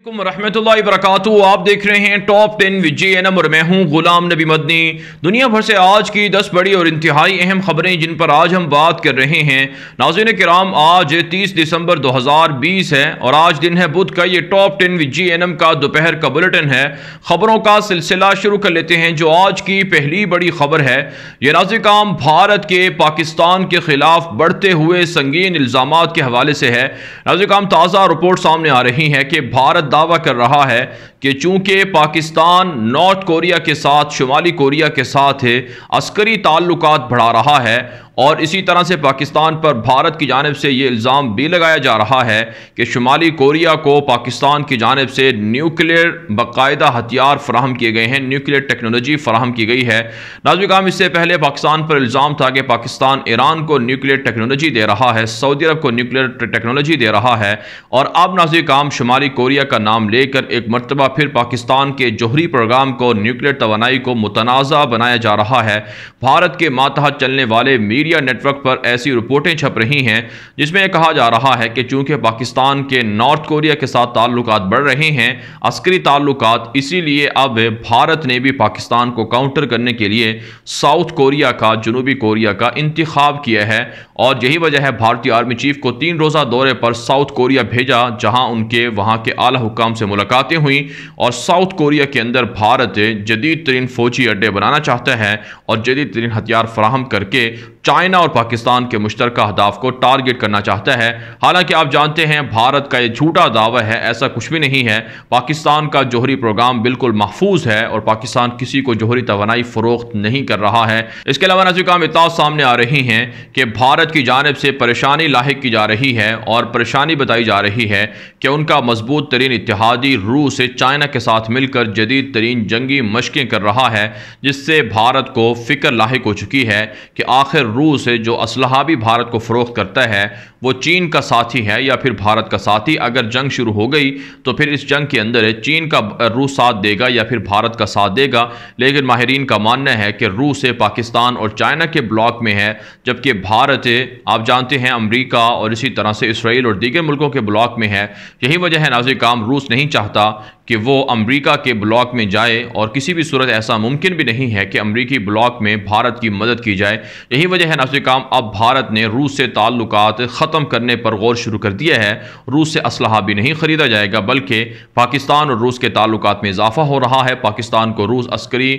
रहमतुल्लाहि वबरकातुहू। आप देख रहे हैं टॉप 10 विद JNM और मैं हूं गुलाम नबी मदनी। दुनिया भर से आज की 10 बड़ी और इंतहाई अहम खबरें जिन पर आज हम बात कर रहे हैं। नाज़रीन किराम, आज 30 दिसंबर 2020 है और आज दिन है बुध का। ये टॉप 10 विद JNM का दोपहर का बुलेटिन है। खबरों का सिलसिला शुरू कर लेते हैं। जो आज की पहली बड़ी खबर है ये नाज़रीन किराम भारत के पाकिस्तान के खिलाफ बढ़ते हुए संगीन इल्ज़ामात के हवाले से है। नाज़रीन किराम, ताज़ा रिपोर्ट सामने आ रही है कि भारत दावा कर रहा है कि चूंकि पाकिस्तान नॉर्थ कोरिया के साथ, शुमाली कोरिया के साथ अस्करी ताल्लुकात बढ़ा रहा है और इसी तरह से पाकिस्तान पर भारत की जानिब से ये इल्ज़ाम भी लगाया जा रहा है कि शुमाली कोरिया को पाकिस्तान की जानिब से न्यूक्लियर बाकायदा हथियार फराहम किए गए हैं, न्यूक्लियर टेक्नोलॉजी फराहम की गई है। नाज़रीन किराम, इससे पहले पाकिस्तान पर इल्ज़ाम था कि पाकिस्तान ईरान को न्यूक्लियर टेक्नोलॉजी दे रहा है, सऊदी अरब को न्यूक्लियर टेक्नोलॉजी दे रहा है और अब नाज़रीन किराम शुमाली कोरिया का नाम लेकर एक मरतबा फिर पाकिस्तान के जोहरी प्रोग्राम को, न्यूक्लियर तवानाई को मुतनाज़ा बनाया जा रहा है। भारत के मातहत चलने वाले मीडिया नेटवर्क पर ऐसी रिपोर्टें छप रही हैं जिसमें यह कहा जा रहा है कि चूंकि पाकिस्तान के नॉर्थ कोरिया के साथ ताल्लुकात बढ़ रहे हैं, अस्करी ताल्लुकात, इसीलिए अब भारत ने भी पाकिस्तान को काउंटर करने के लिए साउथ कोरिया का, जनूबी कोरिया का इंतखाब किया है और यही वजह है भारतीय आर्मी चीफ को 3 रोज़ा दौरे पर साउथ कोरिया भेजा, जहां उनके वहां के आला हुक्काम से मुलाकातें हुई और साउथ कोरिया के अंदर भारत जदीद तरीन फौजी अड्डे बनाना चाहता है और जदीद तरीन हथियार फराहम करके चाइना और पाकिस्तान के मुश्तरका अहदाफ को टारगेट करना चाहता है। हालांकि आप जानते हैं भारत का यह झूठा दावा है, ऐसा कुछ भी नहीं है। पाकिस्तान का जोहरी प्रोग्राम बिल्कुल महफूज है और पाकिस्तान किसी को जोहरी तवानाई फरोख्त नहीं कर रहा है। इसके अलावा नाज़रीन किराम, इत्तलात सामने आ रही हैं कि भारत की जानिब से परेशानी लाहिक की जा रही है और परेशानी बताई जा रही है कि उनका मजबूत तरीन इत्तेहादी रूस चाइना के साथ मिलकर जदीद तरीन जंगी मशकें कर रहा है, जिससे भारत को फिक्र लाहिक हो चुकी है कि आखिर रूस जो असलहा भी भारत को फरोख्त करता है वो चीन का साथी है या फिर भारत का साथी। अगर जंग शुरू हो गई तो फिर इस जंग के अंदर चीन का रूस साथ देगा या फिर भारत का साथ देगा। लेकिन माहिरीन का मानना है कि रूस पाकिस्तान और चाइना के ब्लॉक में है, जबकि भारत आप जानते हैं अमरीका और इसी तरह से इसराइल और दीगर मुल्कों के ब्लॉक में है। यही वजह है नाज़रीन किराम, रूस नहीं चाहता कि वो अमरीका के ब्लॉक में जाए और किसी भी सूरत ऐसा मुमकिन भी नहीं है कि अमरीकी ब्लॉक में भारत की मदद की जाए। यही वजह है नाज़रीन किराम, अब भारत ने रूस से ताल्लुकात ख़त्म करने पर गौर शुरू कर दिया है। रूस से असलहा भी नहीं ख़रीदा जाएगा बल्कि पाकिस्तान और रूस के ताल्लुकात में इजाफा हो रहा है। पाकिस्तान को रूस अस्करी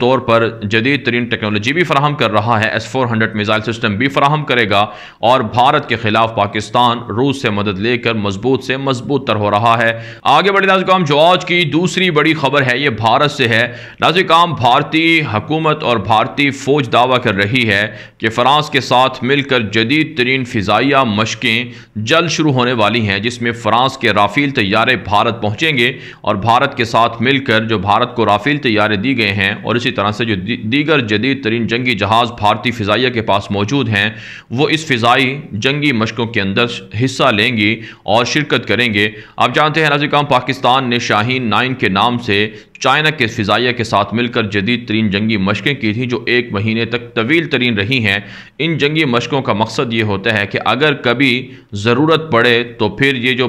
तौर पर जदीद तरीन टेक्नोलॉजी भी फराहम कर रहा है, S-400 मिसाइल सिस्टम भी फराहम करेगा और भारत के खिलाफ पाकिस्तान रूस से मदद लेकर मजबूत से मजबूत तर हो रहा है। आगे बढ़े नाज़रीन किराम, जो आज की दूसरी बड़ी खबर है ये भारत से है। नाज़रीन किराम, भारतीय हुकूमत और भारतीय फौज दावा कर रही है कि फ्रांस के साथ मिलकर जदीद तरीन फ़िज़ाइया मशकें जल्द शुरू होने वाली हैं, जिसमें फ्रांस के राफेल तैयारे भारत पहुंचेंगे और भारत के साथ मिलकर जो भारत को राफेल तैयारे दी गए हैं और इसी तरह से जो दीगर जदीद तरीन जंगी जहाज़ भारतीय फ़िज़ाइया के पास मौजूद हैं वो इस फ़िज़ाई जंगी मशकों के अंदर हिस्सा लेंगी और शिरकत करेंगे। आप जानते हैं नाज़रीन किराम, पाकिस्तान ने शाहीन 9 के नाम से चाइना के फ़िज़ाइया के साथ मिलकर जदीद तरीन जंगी मशकें की थी जो 1 महीने तक तवील तरीन रही हैं। इन जंगी मशकों का मकसद ये होता है कि अगर कभी ज़रूरत पड़े तो फिर ये जो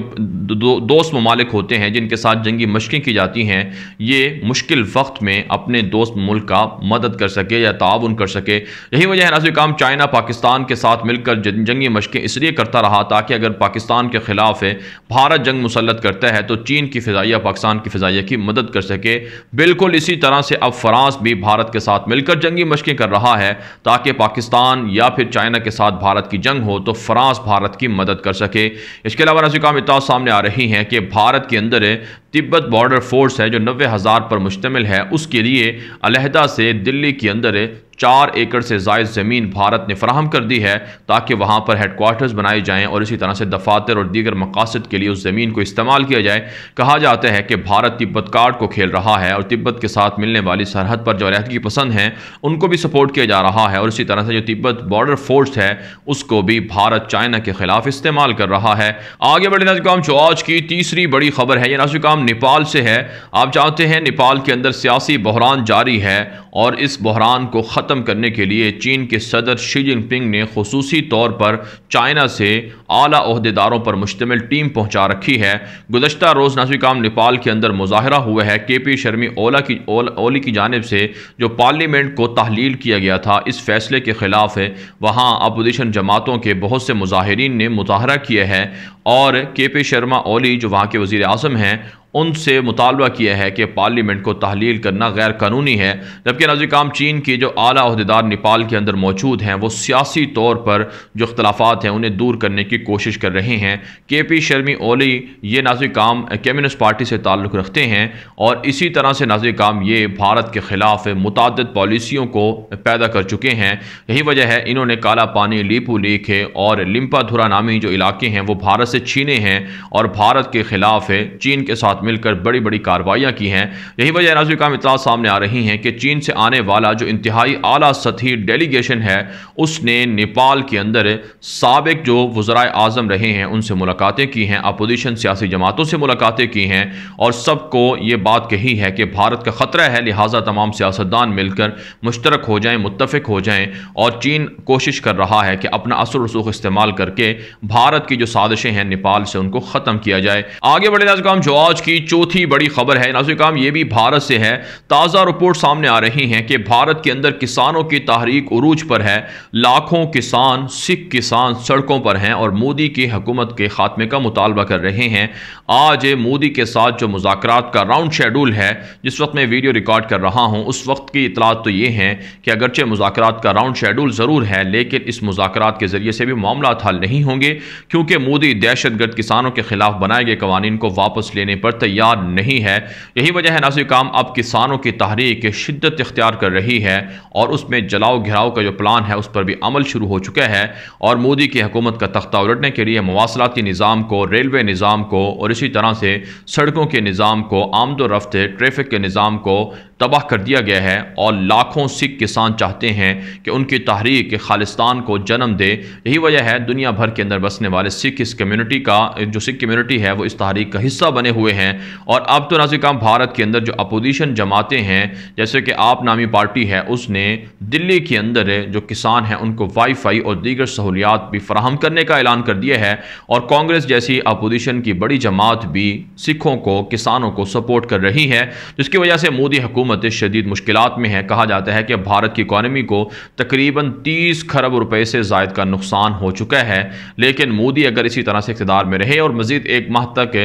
दोस्त ममालिक होते हैं जिनके साथ जंगी मशकें की जाती हैं, ये मुश्किल वक्त में अपने दोस्त मुल्क का मदद कर सके या ताउन कर सके। यही वजह है नाज़रीन किराम, चाइना पाकिस्तान के साथ मिलकर जंगी मशकें इसलिए करता रहा ताकि अगर पाकिस्तान के ख़िलाफ़ भारत जंग मुसल्लत करता है तो चीन की फ़िज़ाइया पाकिस्तान की फ़िज़ाइया की मदद कर सके। बिल्कुल इसी तरह से अब फ्रांस भी भारत के साथ मिलकर जंगी मशकें कर रहा है ताकि पाकिस्तान या फिर चाइना के साथ भारत की जंग हो तो फ्रांस भारत की मदद कर सके। इसके अलावा नाज़रीन किराम, इत्तलात सामने आ रही हैं कि भारत के अंदर तिब्बत बॉर्डर फोर्स है जो 90,000 पर मुश्तमिल है, उसके लिए अलहदा से दिल्ली के अंदर 4 एकड़ से ज़ायद ज़मीन भारत ने फराहम कर दी है ताकि वहाँ पर हेडक्वार्टर्स बनाए जाएँ और इसी तरह से दफातर और दीगर मकासद के लिए उस ज़मीन को इस्तेमाल किया जाए। कहा जाता है कि भारत तिब्बत कार्ड को खेल रहा है और तिब्बत के साथ मिलने वाली सरहद पर जो रहतगी पसंद हैं उनको भी सपोर्ट किया जा रहा है और इसी तरह से जो तिब्बत बॉर्डर फोर्स है उसको भी भारत चाइना के खिलाफ इस्तेमाल कर रहा है। आगे बढ़े नाज़रीन किराम, जो आज की तीसरी बड़ी खबर है ये नाज़रीन किराम काम नेपाल से है। आप जानते हैं नेपाल के अंदर सियासी बहरान जारी है और इस बहरान को ख़त्म करने के लिए चीन के सदर शी जिनपिंग ने खुसूसी तौर पर चाइना से आला ओहदेदारों पर मुश्तमिल टीम पहुंचा रखी है। गुज़श्ता रोज़ नाज़रीन काम नेपाल के अंदर मुजाहरा हुआ है। KP शर्मी ओली की जानिब से जो पार्लियामेंट को तहलील किया गया था, इस फैसले के ख़िलाफ़ वहाँ अपोजिशन जमातों के बहुत से मुजाहिरीन ने मुजाहरा किया है और KP शर्मा ओली जो वहाँ के वज़ीर आज़म हैं उनसे मुतालबा किया है कि पार्लियामेंट को तहलील करना गैर कानूनी है। जबकि नाज़रीन काम चीन के जो आला ओहदेदार नेपाल के अंदर मौजूद हैं वो सियासी तौर पर जो इख्तलाफात हैं उन्हें दूर करने की कोशिश कर रहे हैं। KP शर्मी ओली ये नाज़रीन काम कम्युनिस्ट पार्टी से ताल्लुक़ रखते हैं और इसी तरह से नाज़रीन काम ये भारत के ख़िलाफ़ मुतअद्दिद पॉलिसियों को पैदा कर चुके हैं। यही वजह है इन्होंने काला पानी, लीपू लीक है और लिम्पाधुरा नामी जो इलाके हैं वो भारत से छीने हैं और भारत के ख़िलाफ़ चीन के साथ मिलकर बड़ी बड़ी कार्रवाइयाँ की हैं। यही वजह नाज़रीन काम इत्तला सामने आ रही हैं कि चीन से आने वाला जो इंतहाई आला सतही डेलीगेशन है उसने नेपाल के अंदर साबिक जो वज़राए आज़म रहे हैं उनसे मुलाकातें की हैं, अपोजिशन सियासी जमातों से मुलाकातें की हैं और सबको ये बात कही है कि भारत का ख़तरा है, लिहाजा तमाम सियासतदान मिलकर मुश्तरक हो जाएँ, मुत्तफ़िक हो जाएँ। और चीन कोशिश कर रहा है कि अपना असर रसूख इस्तेमाल करके भारत की जो साजिशें हैं नेपाल से उनको ख़त्म किया जाए। आगे बढ़े नाज़रीन काम जो आज की चौथी बड़ी खबर है नाज़रीन काम ये भी भारत से है। ताज़ा रिपोर्ट सामने आ रही हैं कि भारत के अंदर किसानों की तहरीक उरूज पर है। लाखों किसान, सिख किसान सड़कों पर हैं और मोदी की हुकूमत के खात्मे का मुतालबा कर रहे हैं। आज मोदी के साथ जो मुज़ाकरात का राउंड शेड्यूल है, जिस वक्त मैं वीडियो रिकॉर्ड कर रहा हूँ उस वक्त की इतलात तो ये हैं कि अगरचे मुज़ाकरात का राउंड शेड्यूल ज़रूर है लेकिन इस मुज़ाकरात के ज़रिए से भी मामला हल नहीं होंगे क्योंकि मोदी दहशतगर्द किसानों के खिलाफ बनाए गए कवानीन को वापस लेने पर तैयार नहीं है। यही वजह है नाज़रीन काम अब किसानों की तहरीक शिद्दत इख्तियार कर रही है और उसमें जलाओ घिराव का जो प्लान है उस पर भी अमल शुरू हो चुका है और मोदी की हुकूमत का तख्ता उलटने के लिए मवासलाती निज़ाम को, रेलवे निज़ाम को और इसी तरह से सड़कों के निज़ाम को, आमदोरफ्त ट्रैफिक के निज़ाम को तबाह कर दिया गया है और लाखों सिख किसान चाहते हैं कि उनकी तहरीक खालिस्तान को जन्म दे। यही वजह है दुनिया भर के अंदर बसने वाले सिख इस कम्युनिटी का जो सिख कम्युनिटी है वो इस तहरीक का हिस्सा बने हुए हैं। और अब तो नाज़रीन काम भारत के अंदर जो अपोजिशन जमातें हैं जैसे कि आप नामी पार्टी है उसने दिल्ली के अंदर जो किसान हैं उनको वाईफाई और दीगर सहूलियात भी फराहम करने का ऐलान कर दिया है और कांग्रेस जैसी अपोजिशन की बड़ी जमात भी सिखों को, किसानों को सपोर्ट कर रही है, जिसकी वजह से मोदी हुकूमत शदीद मुश्किलात में है। कहा जाता है कि भारत की इकॉनमी को तकरीबन 30 खरब रुपए से ज़ायद का नुकसान हो चुका है लेकिन मोदी अगर इसी तरह से इक़्तिदार में रहे और मज़ीद एक माह तक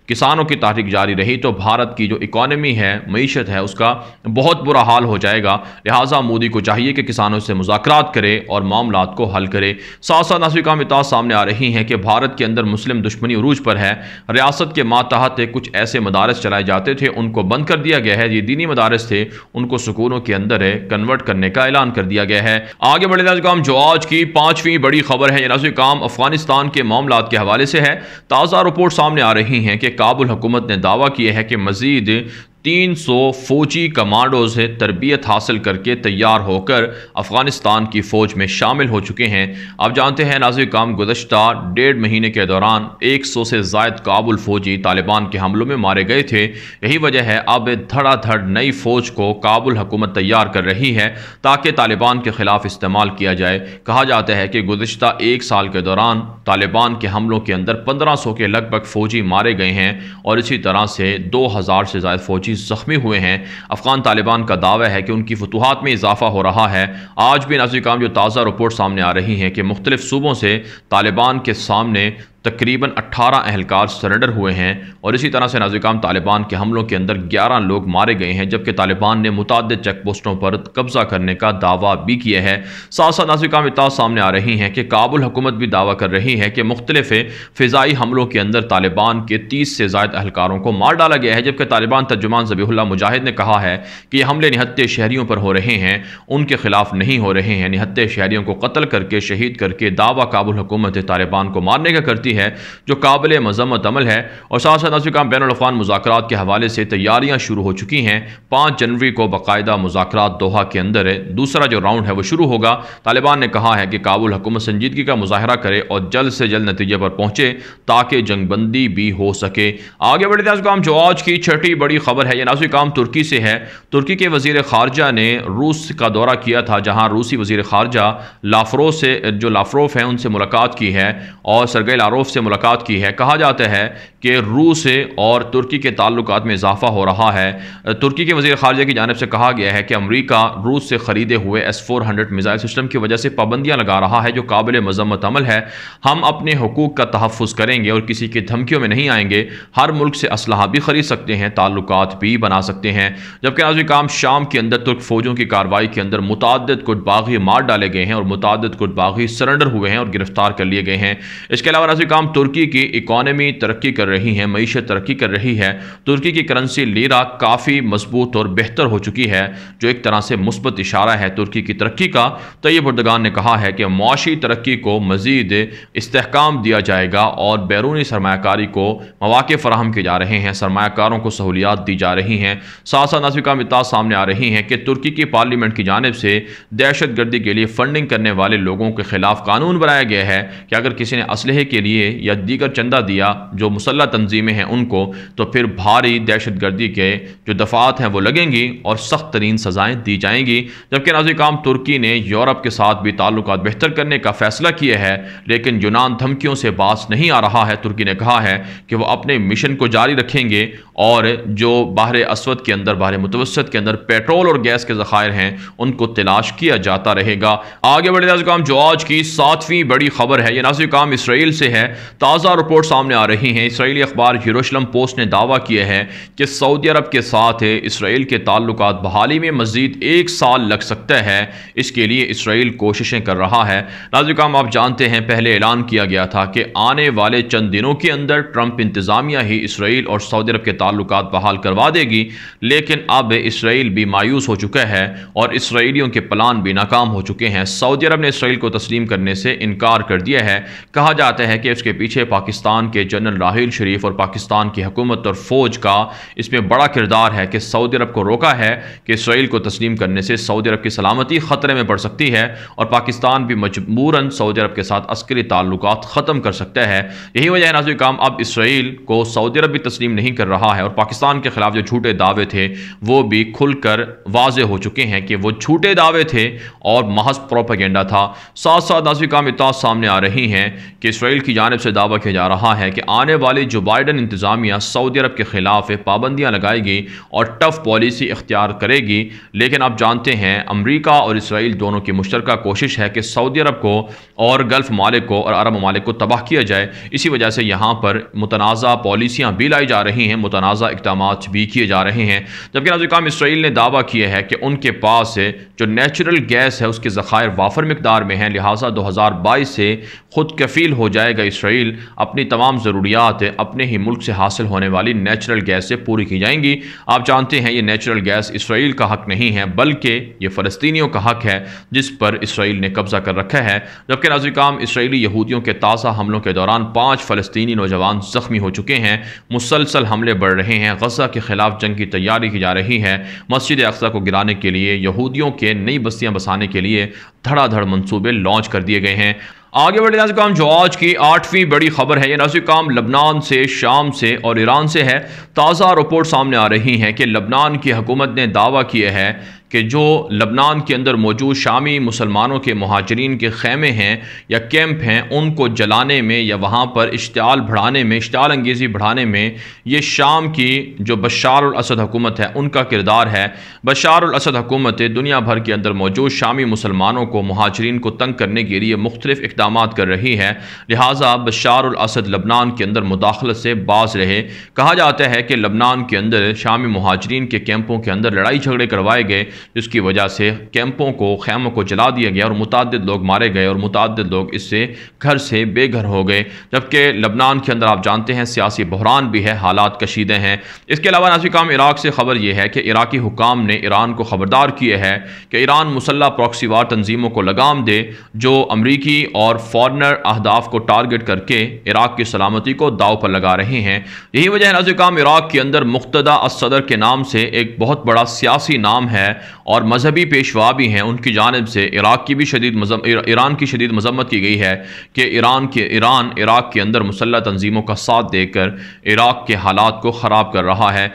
किसानों की तहरीक जारी रही तो भारत की जो इकॉनमी है, मईशत है, उसका बहुत बुरा हाल हो जाएगा। लिहाजा मोदी को चाहिए कि किसानों से मुज़ाकरात करे और मामलात को हल करे। साथ साथ नाज़रीन काम इत्तला सामने आ रही हैं कि भारत के अंदर मुस्लिम दुश्मनी उरूज पर है। रियासत के मातहत कुछ ऐसे मदारस चलाए जाते थे उनको बंद कर दिया गया है। ये दीनी मदारस थे उनको सुकूनों के अंदर कन्वर्ट करने का ऐलान कर दिया गया है। आगे बढ़े नाज़रीन काम जो आज की पांचवी बड़ी खबर है नाज़रीन काम अफगानिस्तान के मामलात के हवाले से है। ताज़ा रिपोर्ट सामने आ रही हैं कि काबुल हुकूमत ने दावा किया है कि मज़ीद 300 फौजी कमांडोज तरबियत हासिल करके तैयार होकर अफ़गानिस्तान की फ़ौज में शामिल हो चुके हैं। आप जानते हैं नाज़रीन काम गुज़श्ता 1.5 महीने के दौरान 100 से ज़ायद काबुल फ़ौजी तालिबान के हमलों में मारे गए थे। यही वजह है अब धड़ाधड़ नई फ़ौज को काबुल हुकूमत तैयार कर रही है ताकि तालिबान के ख़िलाफ़ इस्तेमाल किया जाए। कहा जाता है कि गुज़श्ता 1 साल के दौरान तालिबान के हमलों के अंदर 1500 के लगभग फ़ौजी मारे गए हैं और इसी तरह से 2000 से ज़्यादा फ़ौजी ज़ख्मी हुए हैं। अफ़गान तालिबान का दावा है कि उनकी फतूहात में इजाफा हो रहा है। आज भी नाज़रीन काम जो ताज़ा रिपोर्ट सामने आ रही हैं कि मुख्तलिफ सूबों से तालिबान के सामने तकरीबन 18 अहलकार सरेंडर हुए हैं और इसी तरह से नाज़रीन काम तालिबान के हमलों के अंदर 11 लोग मारे गए हैं जबकि तालिबान ने मुतअद्दिद चेक पोस्टों पर कब्जा करने का दावा भी किया है। साथ साथ नाज़रीन काम इत्तला सामने आ रही हैं कि काबुल हुकूमत भी दावा कर रही है कि मुख्तलिफ फ़िज़ाई हमलों के अंदर तालिबान के 30 से ज़ायद अहलकारों को मार डाला गया है। जबकि तालिबान तर्जुमान ज़बीहुल्लाह मुजाहिद ने कहा है कि हमले निहत्ते शहरियों पर हो रहे हैं, उनके खिलाफ नहीं हो रहे हैं। निहत्ते शहरियों को कत्ल करके, शहीद करके दावा काबुल हुकूमत तालिबान को मारने का करती करती है, जो काबिल मजम्मत अमल है। और साथ साथ नाज़रीन किराम बैनुल-अक़वामी मुज़ाकरात के हवाले से तैयारियाँ शुरू हो चुकी हैं। 5 जनवरी को बाकायदा मुज़ाकरात दोहा के अंदर दूसरा जो राउंड है वो शुरू होगा। तालिबान ने कहा है कि काबुल हुकूमत संजीदगी का मुजाहरा करे और जल्द से जल्द नतीजे पर पहुंचे ताकि जंगबंदी भी हो सके। आगे बढ़े नाज़रीन, जो आज की छठी बड़ी खबर है, यह नाज़रीन तुर्की से है। तुर्की के वज़ीर ख़ारजा ने रूस का दौरा किया था, जहाँ रूसी वज़ीर ख़ारजा लाफ्रोफ हैं उनसे मुलाकात की है और सरगई लारोफ से मुलाकात की है। कहा जाता है कि रूस और तुर्की के ताल्लुकात में इजाफा हो रहा है। तुर्की के वज़ीर ख़ारजा की जानिब से कहा गया है कि अमरीका रूस से ख़रीदे हुए S-400 मिसाइल सिस्टम की वजह से पाबंदियाँ लगा रहा है, जो काबिल मजम्मत अमल है। हम अपने हुकूक का तहफ़्फ़ुज़ करेंगे और किसी की धमकियों में नहीं आएंगे। हर मुल्क से असलहा भी ख़रीद सकते हैं, ताल्लुकात भी बना सकते हैं। जबकि नाज़रीन शाम के अंदर तुर्क फ़ौजों की कार्रवाई के अंदर मुतअद्दिद कुटबागी मार डाले गए हैं और मुतअद्दिद कुटबागी सरेंडर हुए हैं और गिरफ्तार कर लिए गए हैं। इसके अलावा नाज़रीन तुर्की की इकॉनमी तरक्की कर रही है, मईशत तरक्की कर रही है। तुर्की की करेंसी लीरा काफ़ी मजबूत और बेहतर हो चुकी है, जो एक तरह से मुस्बत इशारा है तुर्की की तरक्की का। तैयब एर्दोगान ने कहा है कि मुआशी तरक्की को मज़ीद इस्तेहकाम दिया जाएगा और बैरूनी सरमायाकारी को मौके फराहम किए जा रहे हैं, सरमायाकारों को सहूलियात दी जा रही हैं। साथ साथ नाज़रीन इत्तला सामने आ रही हैं कि तुर्की की पार्लियामेंट की जानिब से दहशत गर्दी के लिए फंडिंग करने वाले लोगों के खिलाफ कानून बनाया गया है कि अगर किसी ने असलहे के लिए या दीगर चंदा दिया जो मुसल्लह तंजीमें हैं उनको, तो फिर भारी दहशत गर्दी के जो दफ़ात हैं वो लगेंगी और सख्त तरीन सज़ाएँ दी जाएंगी। जबकि नाज़रीन तुर्की ने यूरोप के साथ भी ताल्लुकात बेहतर करने का फैसला किया है, लेकिन यूनान धमकियों से बाज नहीं आ रहा है। तुर्की ने कहा है कि वो अपने मिशन को जारी रखेंगे और जो बाहर अस्वद के अंदर, बाहर मुतवस्सित के अंदर पेट्रोल और गैस के ज़खायर हैं उनको तलाश किया जाता रहेगा। आगे बढ़े नाज़रीन, जो आज की 7वीं बड़ी खबर है, यह नाज़रीन इसराइल से है। ताज़ा रिपोर्ट सामने आ रही हैं। इसराइली अखबार यरूशलेम पोस्ट ने दावा किया है कि सऊदी अरब के साथ इसराइल के ताल्लुकात बहाली में मज़ीद 1 साल लग सकता है। इसके लिए इसराइल कोशिशें कर रहा है। नाज़रीन आप जानते हैं पहले ऐलान किया गया था कि आने वाले चंद दिनों के अंदर ट्रंप इंतज़ामिया ही इसराइल और सऊदी अरब के ताल्लुकात बहाल करवा देगी, लेकिन अब इसराइल भी मायूस हो चुका है और इसराइलियों के प्लान भी नाकाम हो चुके हैं। सऊदी अरब ने इसराइल को तस्लीम करने से इनकार कर दिया है। कहा जाता है कि उसके पीछे पाकिस्तान के जनरल राहील शरीफ और पाकिस्तान की हुकूमत और फ़ौज का इसमें बड़ा किरदार है कि सऊदी अरब को रोका है कि इसराइल को तस्लीम करने से सऊदी अरब की सलामती ख़तरे में पड़ सकती है और पाकिस्तान भी मजबूरन सऊदी अरब के साथ अस्करी ताल्लुकात ख़त्म कर सकता है। यही वजह है नाज़रीन अब इसराइल को सऊदी अरब भी तस्लीम नहीं कर रहा है और पाकिस्तान के खिलाफ जो झूठे दावे थे वो भी खुलकर वाज़े हो चुके हैं कि वो झूठे दावे थे और महज प्रोपेगेंडा था। साथ साथ नाज़रीन इत्तला सामने आ रही हैं कि इसराइल की जानिब से दावा किया जा रहा है कि आने वाली जो बाइडन इंतज़ामिया सऊदी अरब के खिलाफ पाबंदियाँ लगाएगी और टफ पॉलिसी इख्तियार करेगी। लेकिन आप जानते हैं अमरीका और इसराइल दोनों की मुश्तरका कोशिश है कि सऊदी अरब को और गल्फ़ ममालिक को और अरब ममालिक को तबाह किया जाए। इसी वजह से यहाँ पर मुतनाज़ा पॉलिसियाँ भी लाई जा रही हैं, मुतनाज़ा इक़दामात भी किए जा रहे हैं। जबकि नाज़रीन इसराइल ने दावा किया है कि उनके पास जो नेचुरल गैस है उसके ज़खायर वाफर मिकदार में हैं, लिहाजा 2022 से खुद कफ़ील हो जाएगा इसराइल। अपनी तमाम ज़रूरियात अपने ही मुल्क से हासिल होने वाली नेचुरल गैस से पूरी की जाएंगी। आप जानते हैं ये नेचुरल गैस इसराइल का हक नहीं है, बल्कि ये फ़लस्तीनियों का हक है जिस पर इसराइल ने कब्ज़ा कर रखा है। जबकि नाज़रीन इसराइली यहूदियों के ताज़ा हमलों के दौरान 5 फ़लस्तीनी नौजवान ज़ख्मी हो चुके हैं। मुसलसल हमले बढ़ रहे हैं। गज़ा के ख़िलाफ़ जंग की तैयारी की जा रही है। मस्जिद अक़सा को गिराने के लिए, यहूदियों के नई बस्तियाँ बसाने के लिए धड़ाधड़ मंसूबे लॉन्च कर दिए गए हैं। आगे बढ़े नाज़रीन जो आज की 8वीं बड़ी खबर है, ये नाज़रीन लबनान से, शाम से और ईरान से है। ताज़ा रिपोर्ट सामने आ रही हैं कि लबनान की हुकूमत ने दावा किया है कि जो लबनान के अंदर मौजूद शामी मुसलमानों के मुहाजिरीन के खैमे हैं या कैंप हैं उनको जलाने में या वहाँ पर इश्तियाल बढ़ाने में, इश्तियाल अंगेज़ी बढ़ाने में ये शाम की जो बशार अल असद हुकूमत है उनका किरदार है। बशार अल असद हुकूमत दुनिया भर के अंदर मौजूद शामी मुसलमानों को, मुहाजिरीन को तंग करने के लिए मुख्तलिफ इक़दामात कर रही है। लिहाजा बशार अल असद लबनान के अंदर मुदाखलत से बाज रहे। कहा जाता है कि लबनान के अंदर शामी मुहाजिरीन के कैंपों के अंदर लड़ाई झगड़े करवाए गए जिसकी वजह से कैंपों को, खैमों को जला दिया गया और मुतअद्दिद लोग मारे गए और मुतअद्दिद लोग इससे घर से बेघर हो गए। जबकि लबनान के अंदर आप जानते हैं सियासी बहरान भी है, हालात कशीदे हैं। इसके अलावा नाज़रीन काम इराक से खबर यह है कि इराकी हुकाम ने ईरान को खबरदार किया है कि ईरान मुसल्लह प्रॉक्सी वार तंजीमों को लगाम दे जो अमरीकी और फॉरनर अहदाफ को टारगेट करके इराक की सलामती को दाव पर लगा रहे हैं। यही वजह है नाज़रीन काम इराक के अंदर मुक़्तदा अस-सदर के नाम से एक बहुत बड़ा सियासी नाम है और मजहबी पेशवा भी हैं, उनकी जानिब से ईरान की शदीद मजम्मत की गई है कि ईरान इराक के अंदर मुसल्लह तंजीमों का साथ देकर इराक के हालात को ख़राब कर रहा है।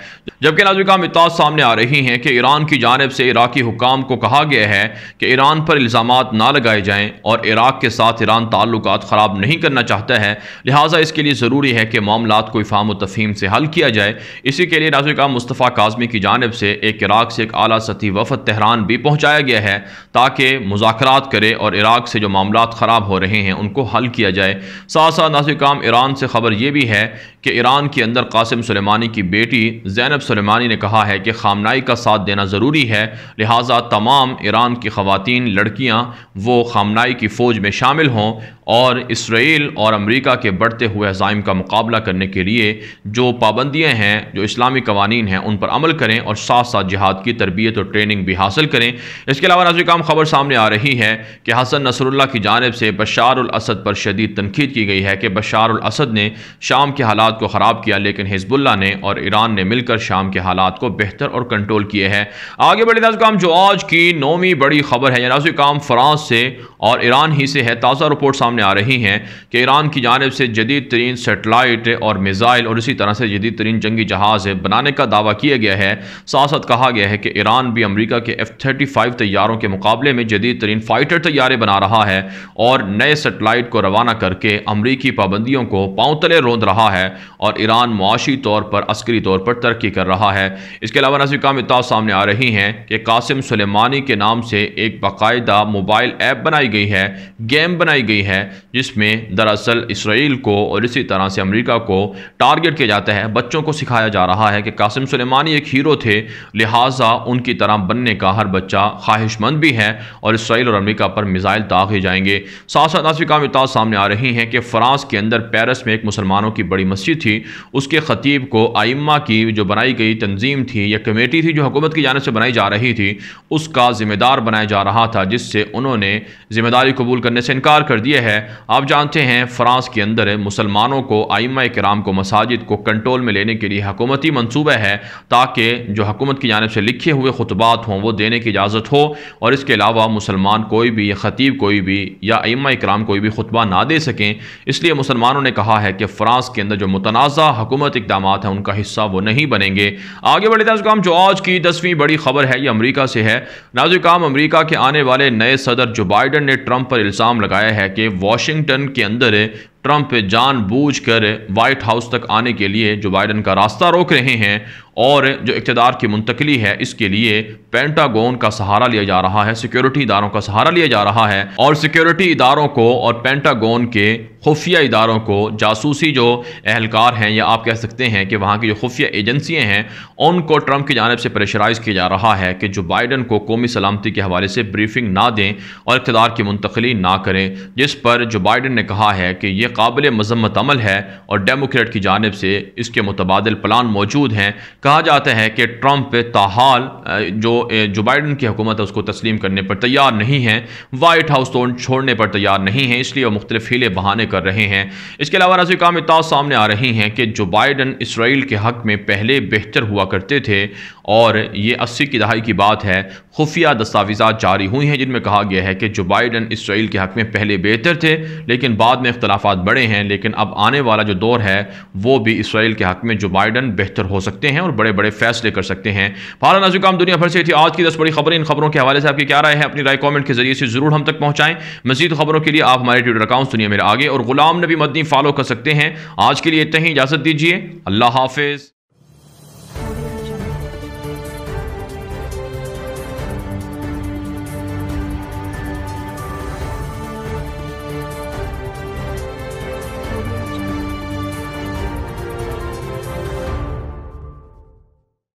जबकि नाज़रीन काम इत्तलात सामने आ रही हैं कि ईरान की जानिब से इराकी हुकाम को कहा गया है कि ईरान पर इल्ज़ामात ना लगाए जाएँ और इराक के साथ ईरान ताल्लुकात ख़राब नहीं करना चाहता है, लिहाजा इसके लिए ज़रूरी है कि मामलात को इफ़हाम व तफ़हीम से हल किया जाए। इसी के लिए नाज़रीन काम मुस्तफ़ा काज़मी की जानिब से एक इराक से एक आला सतही वफ़द तेहरान भी पहुँचाया गया है ताकि मुज़ाकरात करे और इराक से जो मामलात ख़राब हो रहे हैं उनको हल किया जाए। साथ साथ नाज़रीन काम ईरान से खबर यह भी है कि ईरान के अंदर कासिम सुलेमानी की बेटी ज़ैनब सुलेमानी ने कहा है कि खामनाई का साथ देना ज़रूरी है, लिहाजा तमाम ईरान की ख़वातीन, लड़कियाँ वो खामनाई की फ़ौज में शामिल हों और इसराइल और अमेरिका के बढ़ते हुए अज़ाइम का मुकाबला करने के लिए जो पाबंदियाँ हैं, जो इस्लामी कवानीन हैं, उन पर अमल करें और साथ साथ जिहाद की तरबियत और ट्रेनिंग भी हासिल करें। इसके अलावा नाज़रीन काम खबर सामने आ रही है कि हसन नसरुल्लाह की जानिब से बशार उल असद पर शदीद तनकीद की गई है कि बशार उल असद ने शाम के हालात को ख़राब किया, लेकिन हिज़्बुल्लाह ने और ईरान ने मिलकर शाम के हालात को बेहतर और कंट्रोल किए हैं। आगे बढ़े नाज़रीन काम जो आज की 9वीं बड़ी खबर है नाज़रीन काम फ्रांस से और ईरान ही से है। ताज़ा रिपोर्ट सामने आ रही हैं कि ईरान की जानिब से जदीद तरीन सेटेलाइट और मिज़ाइल और इसी तरह से जदीद तरीन जंगी जहाज़ बनाने का दावा किया गया है। साथ साथ कहा गया है कि ईरान भी अमेरिका के F-35 तैयारों के मुकाबले में जदीद तरीन फाइटर तैयारे बना रहा है और नए सेटेलाइट को रवाना करके अमरीकी पाबंदियों को पांव तले रोंद रहा है और ईरान मुआशी तौर पर, अस्करी तौर पर तरक्की कर रहा है। इसके अलावा नाज़रीन काम इत्तलात सामने आ रही हैं कि कासिम सुलेमानी के नाम से एक बाकायदा मोबाइल ऐप बनाई गई है, गेम बनाई गई है, जिसमें दरअसल इसराइल को और इसी तरह से अमेरिका को टारगेट किया जाता है। बच्चों को सिखाया जा रहा है कि कासिम सुलेमानी एक हीरो थे, लिहाजा उनकी तरह बनने का हर बच्चा ख्वाहिशमंद भी है और इसराइल और अमेरिका पर मिसाइल दागे जाएंगे। साथ साथ नाज़रीन काम इत्तलात सामने आ रही हैं कि फ्रांस के अंदर पेरिस में एक मुसलमानों की बड़ी मस्जिद थी, उसके खतीब को आइम्मा की जो बनाई गई तंजीम थी या कमेटी थी जो हुकूमत की जानिब से बनाई जा रही थी, उसका जिम्मेदार बनाया जा रहा था, जिससे उन्होंने जिम्मेदारी कबूल करने से इनकार कर दिया है। आप जानते हैं फ्रांस के अंदर मुसलमानों को, आइम्मा किराम को, मसाजिद को कंट्रोल में लेने के लिए हुकूमती मंसूबा है ताकि जो हुकूमत की जानिब से लिखे हुए खुतबात हों वो देने की इजाज़त हो और इसके अलावा मुसलमान कोई भी या ख़तीब कोई भी या आइम्मा किराम कोई भी खुतबा ना दे सकें। इसलिए मुसलमानों ने कहा है कि फ्रांस के अंदर जो मुतनाज़ा हुकूमत इक़दाम हैं उनका हिस्सा वो नहीं बनेंगे। आगे बढ़े नाज़रीन काम जो आज की 10वीं बड़ी खबर है ये अमेरिका से है। नाज़रीन काम अमेरिका के आने वाले नए सदर जो बाइडन ने ट्रंप पर इल्ज़ाम लगाया है कि वाशिंगटन के अंदर ट्रंप जानबूझकर व्हाइट हाउस तक आने के लिए जो बाइडन का रास्ता रोक रहे हैं और जो इक़्तिदार की मुंतकली है इसके लिए पेंटागन का सहारा लिया जा रहा है, सिक्योरिटी इदारों का सहारा लिया जा रहा है और सिक्योरिटी इदारों को और पेंटागन के खुफिया इदारों को, जासूसी जो एहलकार हैं या आप कह सकते हैं कि वहाँ की जो खुफिया एजेंसियाँ हैं, उनको ट्रंप की जानिब से प्रेशराइज़ किया जा रहा है कि जो बाइडन को कौमी सलामती के हवाले से ब्रीफिंग ना दें और इक़्तिदार की मुंतकली ना करें, जिस पर जो बाइडन ने कहा है कि यह काबिल मज़म्मत अमल है और डेमोक्रेट की जानिब से इसके मुतबादिल प्लान मौजूद हैं। कहा जाता है कि ट्रंप ताहाल जो बाइडन की हुकूमत है उसको तस्लीम करने पर तैयार नहीं है, वाइट हाउस तो छोड़ने पर तैयार नहीं है, इसलिए वो मुख्तलिफ हीले बहाने कर रहे हैं। इसके अलावा नाज़रीन काम इत्तलात सामने आ रही हैं कि जो बाइडन इसराइल के हक़ में पहले बेहतर हुआ करते थे और ये 80 की दहाई की बात है, खुफिया दस्तावेज़ात जारी हुई हैं जिनमें कहा गया है कि जो बाइडन इसराइल के हक़ में पहले बेहतर थे लेकिन बाद में इख्तलाफात बढ़े हैं, लेकिन अब आने वाला जो दौर है वो भी इसराइल के हक़ में जो बाइडन बेहतर हो सकते हैं और बड़े बड़े फैसले कर सकते हैं। भारत नाज़रीन काम दुनिया भर से थी आज की 10 बड़ी खबरें। इन खबरों के हवाले से आपकी क्या राय है? अपनी राय कमेंट के जरिए से जरूर हम तक पहुंचाएं। मज़ीद खबरों के लिए आप हमारे ट्विटर अकाउंट दुनिया मेरे आगे और गुलाम नबी मदनी फॉलो कर सकते हैं। आज के लिए इतना ही, इजाज़त दीजिए। अल्लाह हाफिज़।